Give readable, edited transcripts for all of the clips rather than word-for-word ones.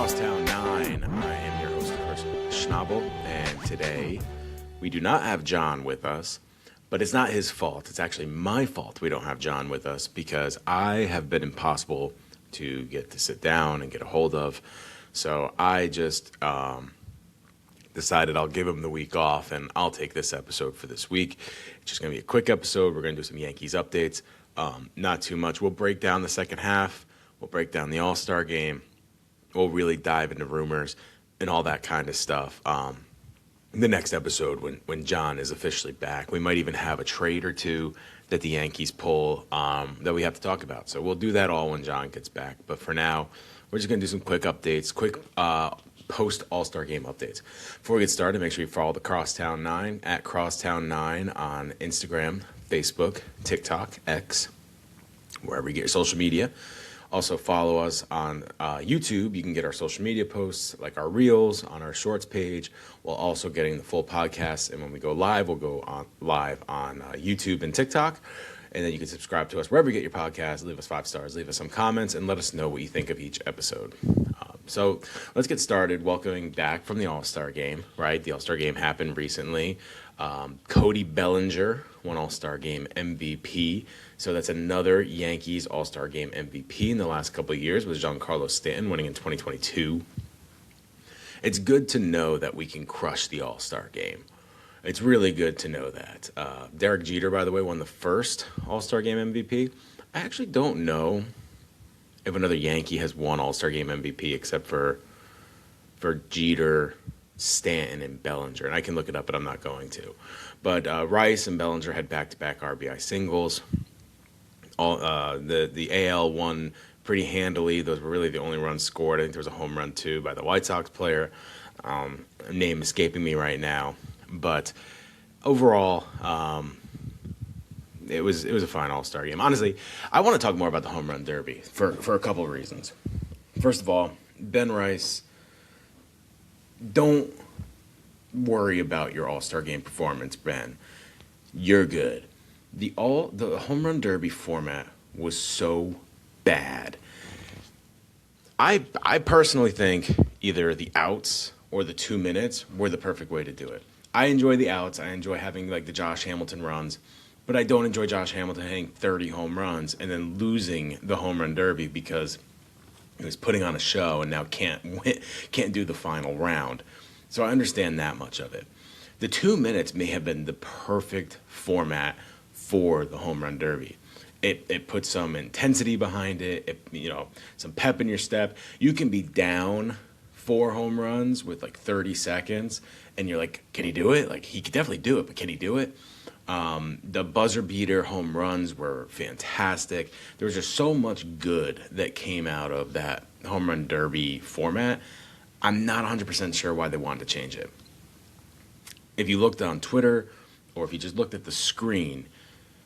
Crosstown Nine. I am your host, Schnabel, and today we do not have John with us, but it's not his fault. It's actually my fault we don't have John with us because I have been impossible to get to sit down and get a hold of. So I just decided I'll give him the week off and I'll take this episode for this week. It's just going to be a quick episode. We're going to do some Yankees updates. Not too much. We'll break down the second half. We'll break down the All-Star game. We'll really dive into rumors and all that kind of stuff. The next episode when John is officially back, we might even have a trade or two that the Yankees pull that we have to talk about. So we'll do that all when John gets back. But for now, we're just going to do some quick updates, quick post-All-Star game updates. Before we get started, make sure you follow the Crosstown Nine at Crosstown Nine on Instagram, Facebook, TikTok, X, wherever you get your social media. Also follow us on YouTube. You can get our social media posts, like our reels, on our shorts page, while also getting the full podcast. And when we go live, we'll go on live on YouTube and TikTok. And then you can subscribe to us wherever you get your podcast. Leave us 5 stars, leave us some comments, and let us know what you think of each episode. So let's get started. Welcoming back from the All-Star game, right? The All-Star game happened recently. Cody Bellinger won All-Star game MVP. So that's another Yankees All-Star game MVP in the last couple of years, was Giancarlo Stanton winning in 2022. It's good to know that we can crush the All-Star game. It's really good to know that. Derek Jeter, by the way, won the first All-Star game MVP. I actually don't know if another Yankee has won All-Star game MVP except for Jeter, Stanton, and Bellinger. And I can look it up, but I'm not going to. But Rice and Bellinger had back-to-back RBI singles. The AL won pretty handily. Those were really the only runs scored. I think there was a home run, too, by the White Sox player. Name escaping me right now. But overall, it was a fine All-Star game. Honestly, I want to talk more about the Home Run Derby for a couple of reasons. First of all, Ben Rice, don't worry about your All-Star game performance, Ben. You're good. The Home Run Derby format was so bad. I personally think either the outs or the 2 minutes were the perfect way to do it. I enjoy the outs. I enjoy having like the Josh Hamilton runs, but I don't enjoy Josh Hamilton hitting 30 home runs and then losing the Home Run Derby because he was putting on a show and now can't do the final round. So I understand that much of it. The 2 minutes may have been the perfect format for the Home Run Derby. It puts some intensity behind it. Some pep in your step. You can be down 4 home runs with like 30 seconds, and you're like, can he do it? Like, he could definitely do it, but can he do it? The buzzer beater home runs were fantastic. There was just so much good that came out of that Home Run Derby format. I'm not 100% sure why they wanted to change it. If you looked on Twitter or if you just looked at the screen,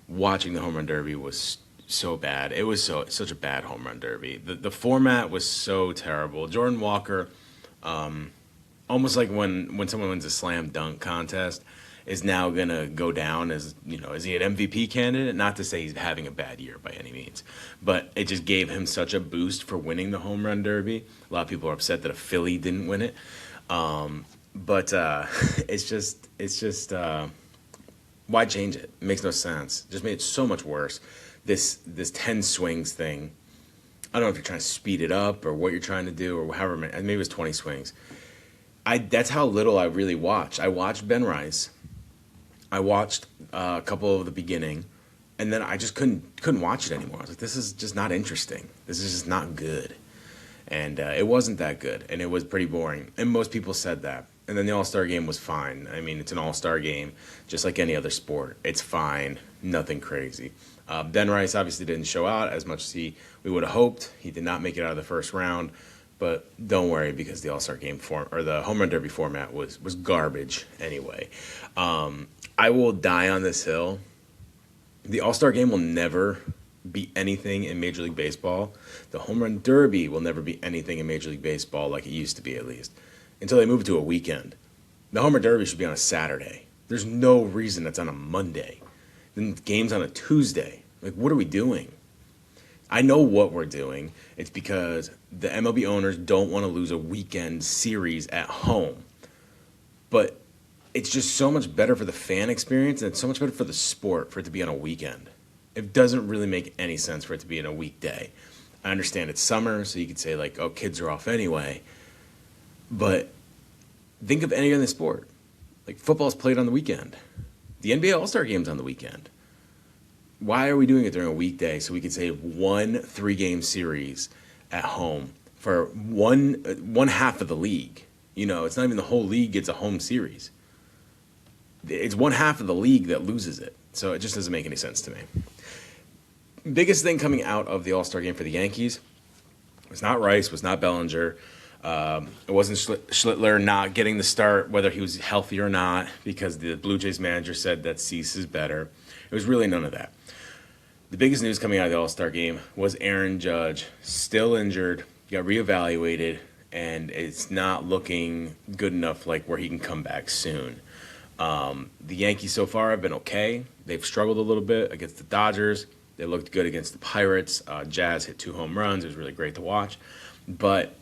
watching the Home Run Derby was so bad. It was such a bad Home Run Derby. The format was so terrible. Jordan Walker, almost like when someone wins a slam dunk contest, is now going to go down as, is he an MVP candidate? Not to say he's having a bad year by any means, but it just gave him such a boost for winning the Home Run Derby. A lot of people are upset that a Philly didn't win it. But it's just why change it? It makes no sense. It just made it so much worse. This 10 swings thing, I don't know if you're trying to speed it up or what you're trying to do or however many, maybe it was 20 swings. That's how little I really watched. I watched Ben Rice. I watched a couple of the beginning, and then I just couldn't watch it anymore. I was like, this is just not interesting. This is just not good. And it wasn't that good, and it was pretty boring. And most people said that. And then the All-Star game was fine. I mean, it's an All-Star game, just like any other sport. It's fine, nothing crazy. Ben Rice obviously didn't show out as much as we would have hoped. He did not make it out of the first round. But don't worry, because the All-Star game or the Home Run Derby format was garbage anyway. I will die on this hill. The All-Star game will never be anything in Major League Baseball. The Home Run Derby will never be anything in Major League Baseball like it used to be, at least, until they move it to a weekend. The Home Run Derby should be on a Saturday. There's no reason that's on a Monday. Then the game's on a Tuesday. Like, what are we doing? I know what we're doing. It's because the MLB owners don't want to lose a weekend series at home. But it's just so much better for the fan experience and it's so much better for the sport for it to be on a weekend. It doesn't really make any sense for it to be in a weekday. I understand it's summer, so you could say, like, oh, kids are off anyway. But think of any other sport. Like, football's played on the weekend. The NBA All-Star game's on the weekend. Why are we doing it during a weekday so we could save one 3-game series at home for one half of the league? You know, it's not even the whole league gets a home series. It's one half of the league that loses it. So it just doesn't make any sense to me. Biggest thing coming out of the All-Star game for the Yankees was not Rice, was not Bellinger. It wasn't Schlittler not getting the start, whether he was healthy or not, because the Blue Jays manager said that Cease is better. It was really none of that. The biggest news coming out of the All-Star game was Aaron Judge, still injured, got reevaluated, and it's not looking good enough like where he can come back soon. The Yankees so far have been okay. They've struggled a little bit against the Dodgers. They looked good against the Pirates. Jazz hit 2 home runs. It was really great to watch. But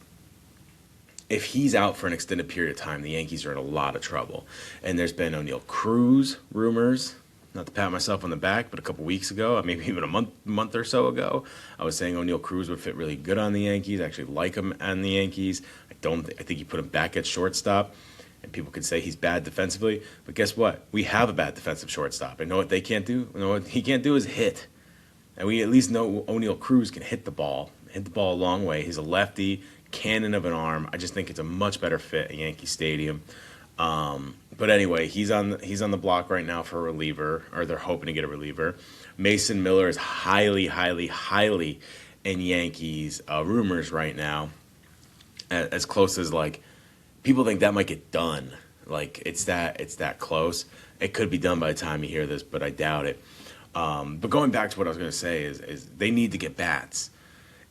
if he's out for an extended period of time, the Yankees are in a lot of trouble. And there's been O'Neill Cruz rumors. Not to pat myself on the back, but a couple weeks ago, maybe even a month or so ago, I was saying O'Neill Cruz would fit really good on the Yankees. I actually like him on the Yankees. I think you put him back at shortstop. And people could say he's bad defensively. But guess what? We have a bad defensive shortstop. And know what they can't do? You know what he can't do is hit. And we at least know O'Neill Cruz can hit the ball a long way. He's a lefty, cannon of an arm. I just think it's a much better fit at Yankee Stadium. But anyway, he's on the block right now for a reliever, or they're hoping to get a reliever. Mason Miller is highly, highly, highly in Yankees rumors right now, as close as, like, people think that might get done. Like, it's that close. It could be done by the time you hear this, but I doubt it. But going back to what I was going to say is they need to get bats.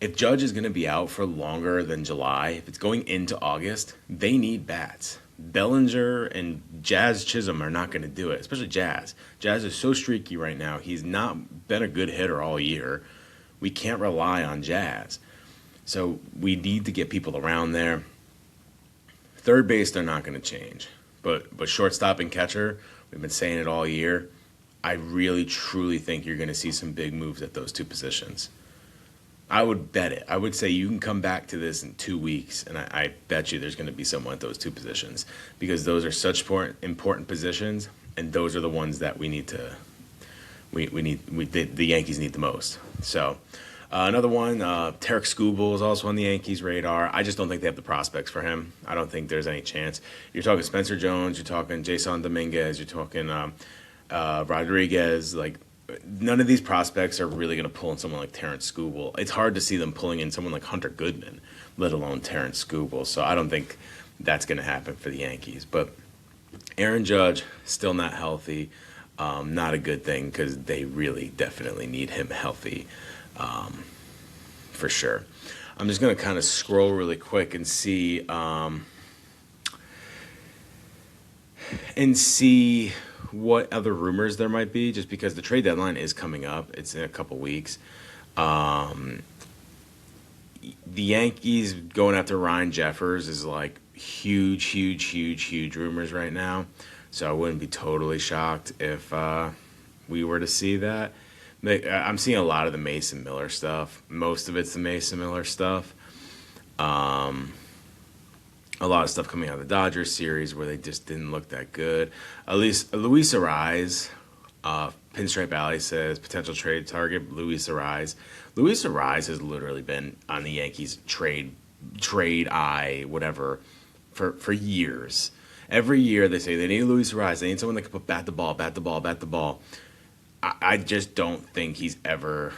If Judge is going to be out for longer than July, if it's going into August, they need bats. Bellinger and Jazz Chisholm are not going to do it, especially Jazz. Jazz is so streaky right now. He's not been a good hitter all year. We can't rely on Jazz. So we need to get people around there. Third base, they're not going to change. But shortstop and catcher, we've been saying it all year. I really, truly think you're going to see some big moves at those two positions. I would bet it. I would say you can come back to this in 2 weeks, and I bet you there's going to be someone at those two positions because those are such important positions, and those are the ones that we need to. The Yankees need the most. So another one, Tarek Skubal is also on the Yankees' radar. I just don't think they have the prospects for him. I don't think there's any chance. You're talking Spencer Jones. You're talking Jason Dominguez. You're talking Rodriguez. Like, none of these prospects are really going to pull in someone like Terrence Skubal. It's hard to see them pulling in someone like Hunter Goodman, let alone Terrence Skubal. So I don't think that's going to happen for the Yankees. But Aaron Judge, still not healthy. Not a good thing because they really definitely need him healthy for sure. I'm just going to kind of scroll really quick and see what other rumors there might be, just because the trade deadline is coming up. It's in a couple weeks. The Yankees going after Ryan Jeffers is like huge rumors right now. So I wouldn't be totally shocked if we were to see that. I'm seeing a lot of the Mason Miller stuff. Most of it's the Mason Miller stuff. A lot of stuff coming out of the Dodgers series where they just didn't look that good. At least Luis Arraez, Pinstripe Alley says potential trade target, Luis Arraez. Luis Arraez has literally been on the Yankees trade eye, whatever, for years. Every year they say they need Luis Arraez. They need someone that can bat the ball. I just don't think he's ever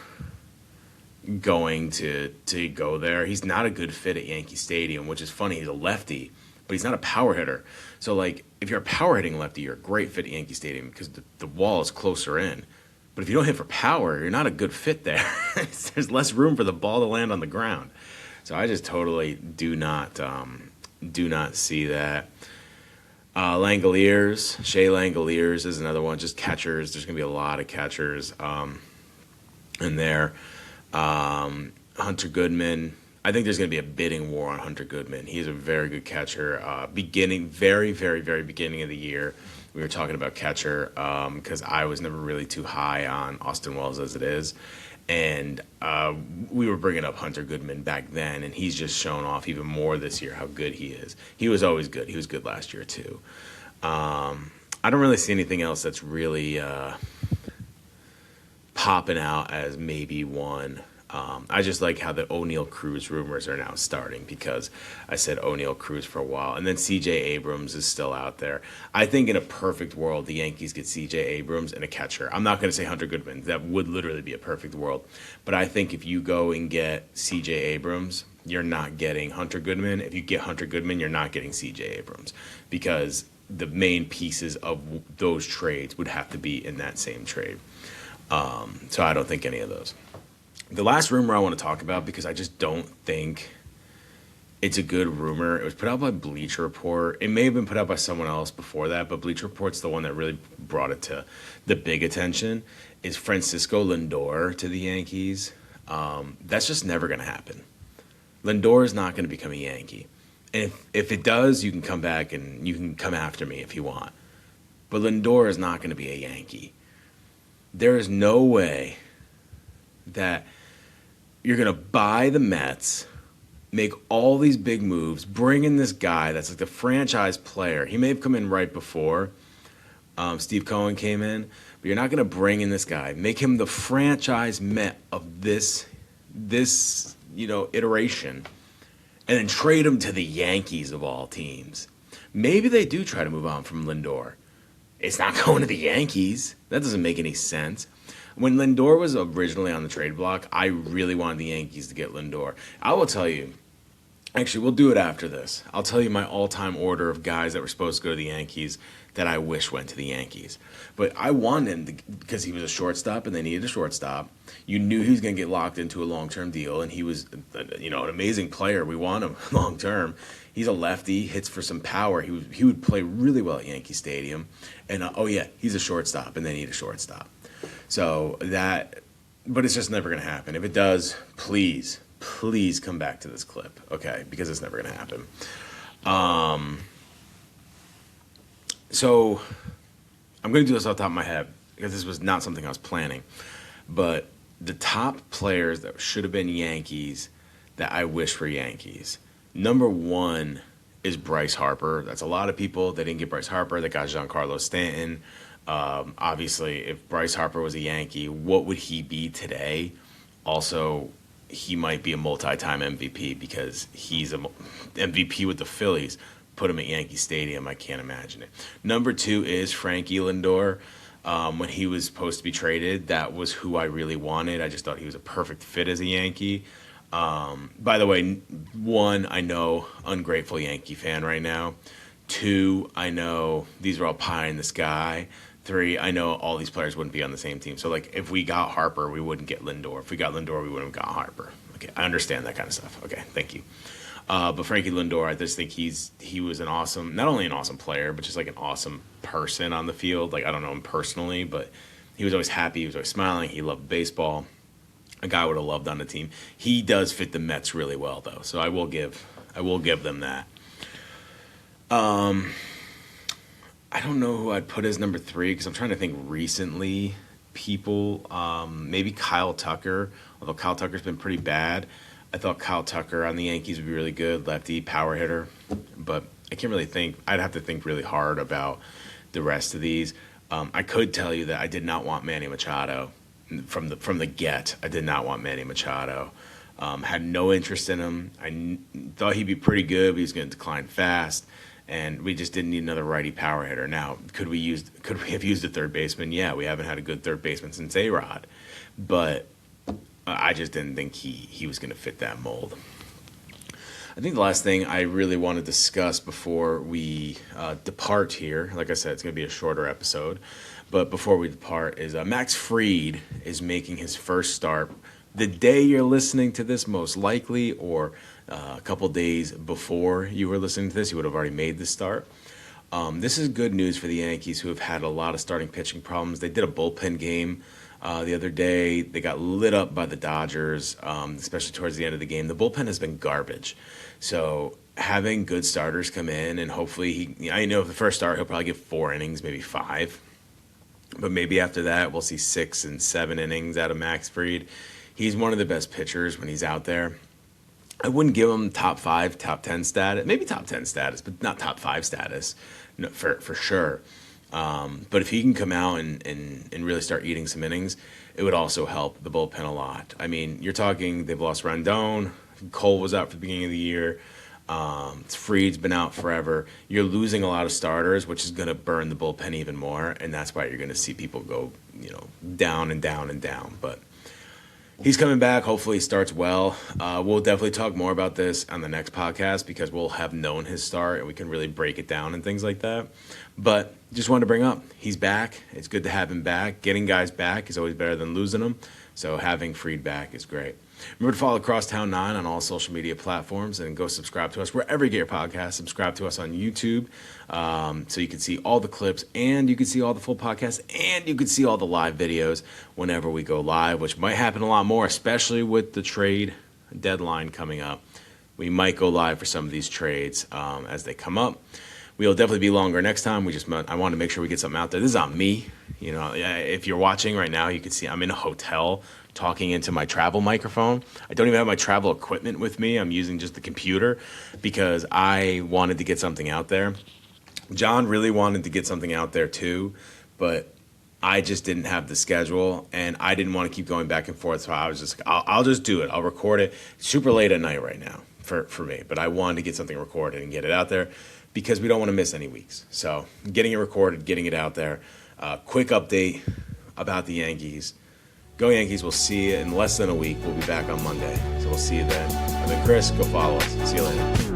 going to go there. He's not a good fit at Yankee Stadium, which is funny. He's a lefty, but he's not a power hitter. So, like, if you're a power hitting lefty, you're a great fit at Yankee Stadium because the wall is closer in. But if you don't hit for power, you're not a good fit there. There's less room for the ball to land on the ground. So I just totally do not see that. Shea Langoliers is another one. Just catchers. There's going to be a lot of catchers in there. Hunter Goodman. I think there's going to be a bidding war on Hunter Goodman. He's a very good catcher. Very, very, very beginning of the year, we were talking about catcher because I was never really too high on Austin Wells as it is. And we were bringing up Hunter Goodman back then, and he's just shown off even more this year how good he is. He was always good. He was good last year, too. I don't really see anything else that's really popping out as maybe one. I just like how the O'Neal Cruz rumors are now starting because I said O'Neal Cruz for a while. And then C.J. Abrams is still out there. I think in a perfect world, the Yankees get C.J. Abrams and a catcher. I'm not going to say Hunter Goodman. That would literally be a perfect world. But I think if you go and get C.J. Abrams, you're not getting Hunter Goodman. If you get Hunter Goodman, you're not getting C.J. Abrams because the main pieces of those trades would have to be in that same trade. So I don't think any of those. The last rumor I want to talk about, because I just don't think it's a good rumor. It was put out by Bleacher Report. It may have been put out by someone else before that, but Bleacher Report's the one that really brought it to the big attention, is Francisco Lindor to the Yankees. That's just never going to happen. Lindor is not going to become a Yankee. And if it does, you can come back and you can come after me if you want. But Lindor is not going to be a Yankee. There is no way that you're going to buy the Mets, make all these big moves, bring in this guy that's like the franchise player. He may have come in right before Steve Cohen came in, but you're not going to bring in this guy, make him the franchise Met of this iteration, and then trade him to the Yankees of all teams. Maybe they do try to move on from Lindor. It's not going to the Yankees. That doesn't make any sense. When Lindor was originally on the trade block, I really wanted the Yankees to get Lindor. I will tell you, actually, we'll do it after this. I'll tell you my all-time order of guys that were supposed to go to the Yankees that I wish went to the Yankees. But I wanted him because he was a shortstop and they needed a shortstop. You knew he was going to get locked into a long-term deal, and he was an amazing player. We want him long-term. He's a lefty, hits for some power. He would play really well at Yankee Stadium. And, he's a shortstop, and they need a shortstop. So but it's just never going to happen. If it does, please come back to this clip, okay? Because it's never going to happen. So I'm going to do this off the top of my head because this was not something I was planning. But the top players that should have been Yankees that I wish were Yankees. Number one is Bryce Harper. That's a lot of people. They didn't get Bryce Harper. They got Giancarlo Stanton. Obviously, if Bryce Harper was a Yankee, what would he be today? Also, he might be a multi-time MVP because he's a MVP with the Phillies. Put him at Yankee Stadium, I can't imagine it. Number two is Frankie Lindor. When he was supposed to be traded, that was who I really wanted. I just thought he was a perfect fit as a Yankee. By the way, one, I know, ungrateful Yankee fan right now. Two, I know these are all pie in the sky. Three, I know all these players wouldn't be on the same team. So, if we got Harper, we wouldn't get Lindor. If we got Lindor, we wouldn't have got Harper. Okay, I understand that kind of stuff. Okay, thank you. But Frankie Lindor, I just think he was not only an awesome player, but just an awesome person on the field. I don't know him personally, but he was always happy. He was always smiling. He loved baseball. A guy I would have loved on the team. He does fit the Mets really well, though. So I will give them that. I don't know who I'd put as number three because I'm trying to think recently people. Maybe Kyle Tucker, although Kyle Tucker's been pretty bad. I thought Kyle Tucker on the Yankees would be really good, lefty, power hitter. But I can't really think. I'd have to think really hard about the rest of these. I could tell you that I did not want Manny Machado from the get. I did not want Manny Machado. Had no interest in him. I thought he'd be pretty good, but he was going to decline fast. And we just didn't need another righty power hitter. Now, could we have used a third baseman? Yeah, we haven't had a good third baseman since A-Rod. But I just didn't think he was going to fit that mold. I think the last thing I really want to discuss before we depart here, like I said, it's going to be a shorter episode, but before we depart is Max Fried is making his first start the day you're listening to this, most likely, or a couple days before you were listening to this, you would have already made the start. This is good news for the Yankees, who have had a lot of starting pitching problems. They did a bullpen game The other day, they got lit up by the Dodgers, especially towards the end of the game. The bullpen has been garbage. So having good starters come in, and hopefully I know the first start, he'll probably give 4 innings, maybe 5. But maybe after that, we'll see 6 and 7 innings out of Max Fried. He's one of the best pitchers when he's out there. I wouldn't give him top 5, top 10 status, maybe top 10 status, but not top 5 status, no, for sure. But if he can come out and really start eating some innings, it would also help the bullpen a lot. I mean, you're talking they've lost Rondon, Cole was out for the beginning of the year, Fried's been out forever. You're losing a lot of starters, which is going to burn the bullpen even more, and that's why you're going to see people go, down and down and down. But he's coming back. Hopefully he starts well. We'll definitely talk more about this on the next podcast because we'll have known his start and we can really break it down and things like that. But just wanted to bring up, he's back. It's good to have him back. Getting guys back is always better than losing them. So having Fried back is great. Remember to follow Crosstown Nine on all social media platforms and go subscribe to us wherever you get your podcasts. Subscribe to us on YouTube so you can see all the clips and you can see all the full podcasts and you can see all the live videos whenever we go live, which might happen a lot more, especially with the trade deadline coming up. We might go live for some of these trades as they come up. We'll definitely be longer next time. I want to make sure we get something out there. This is on me. If you're watching right now, you can see I'm in a hotel talking into my travel microphone. I don't even have my travel equipment with me. I'm using just the computer because I wanted to get something out there. John really wanted to get something out there too, but I just didn't have the schedule and I didn't want to keep going back and forth. So I was just, I'll just do it. I'll record it. It's super late at night right now for me, but I wanted to get something recorded and get it out there because we don't want to miss any weeks. So getting it recorded, getting it out there. Quick update about the Yankees. Go Yankees. We'll see you in less than a week. We'll be back on Monday. So we'll see you then. I've been Chris. Go follow us. See you later.